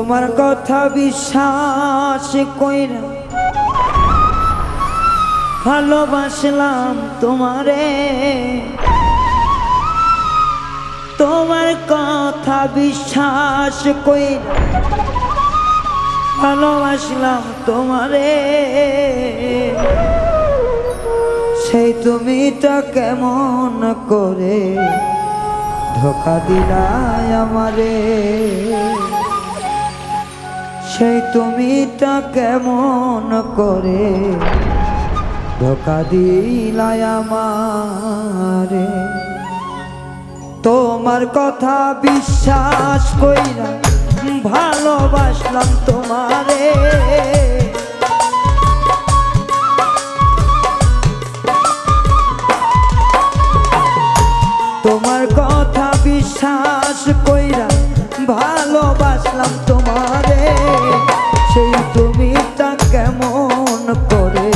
তোমার কথা বিশ্বাস কইরা ভালোবাসলাম তোমারে, তোমার কথা বিশ্বাস কইরা ভালোবাসলাম তোমারে। সেই তুমিটা কেমন করে ধোকা দিলাই আমারে, সেই তুমিটা কেমন করে ধোকা দিলাই আমারে। তোমার কথা বিশ্বাস কইরা ভালোবাসলাম তোমারে, তোমার কথা বিশ্বাস কইরা ভালোবাসলাম তোমারে। সেই তুমিটা কেমন করে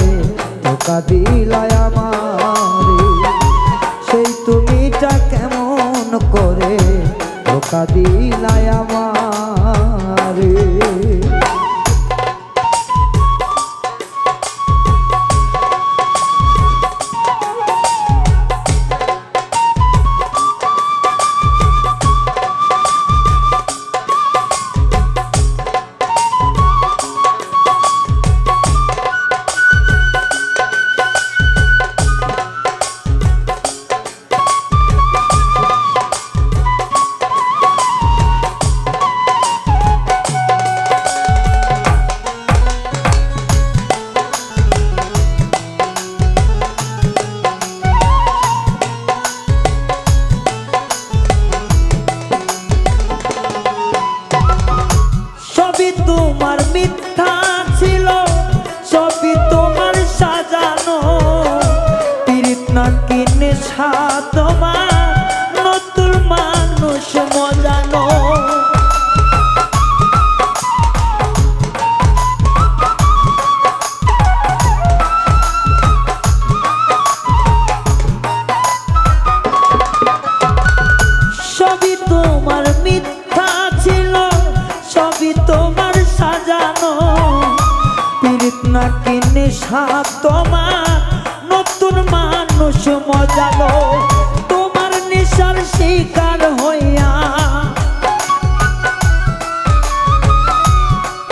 ধোকা দিলাই আমারে, সেই তুমিটা কেমন করে ধোকা দিলাই আমারে। তোমার মিথ্যা ছিল, সবই তোমার সাজানো, পীড়িত না কিনে তোমার নতুন মানুষ মজানো। সবই তোমার মিথ্যা ছিল, সবই তোমার সাজানো, পীড়িত না কিনে তোমার নতুন মানুষ মজালো। তোমার নেশার শিকার হইয়া,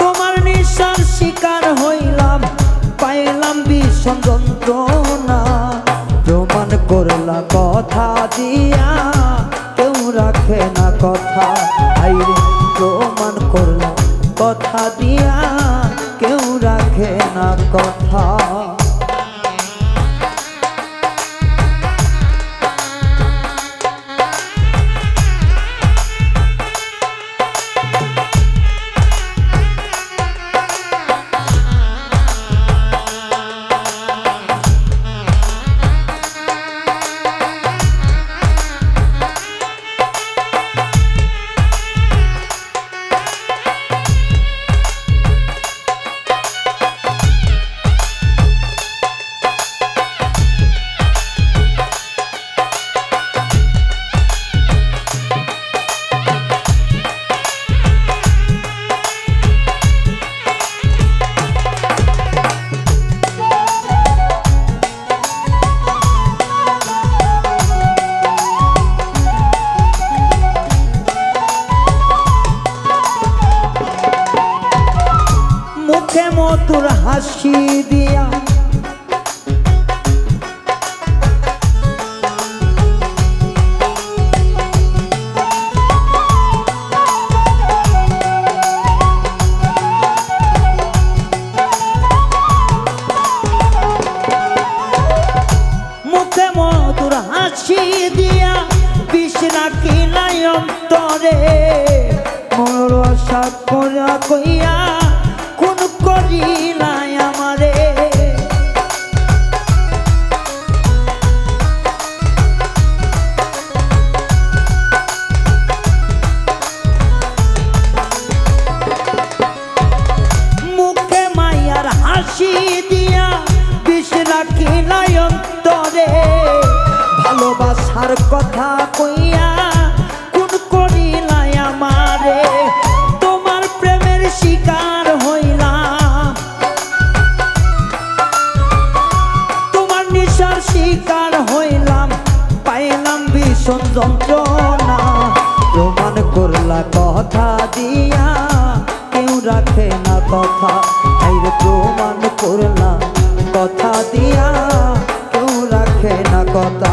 তোমার নেশার শিকার হইলাম, পাইলাম ভীষণ যন্ত্রণা। প্রমাণ করলা কথা দিয়া, কেউ রাখে না কথা। আইরে প্রমাণ করলা কথা দিয়া, কেউ রাখে না কথা। মুখে মধুর হাসি দিয়া, মুখে মধুর হাসি দিয়া, বিষ রাখিলাই অন্তরে, মনোর আশা করা কইয়া কোন করিলাই আমারে। মুখে মায়ার হাসি দিয়া, বিষ রাখিলাই অন্তরে, ভালোবাসার কথা কইয়া কোন করিলাই আমারে। তোমার প্রেমের যন্ত্রণা প্রমাণ করলা কথা দিয়া কেউ রাখে না কথা আইরে প্রমাণ করলা কথা দিয়া কেউ রাখে না কথা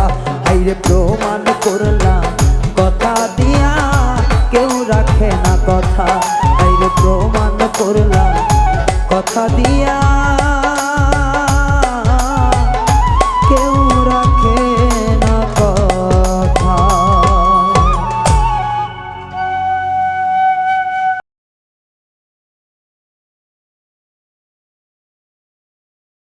আইরে প্রমাণ করলা কথা দিয়া কেউ রাখে না কথা আইরে প্রমাণ করলা কথা দিয়া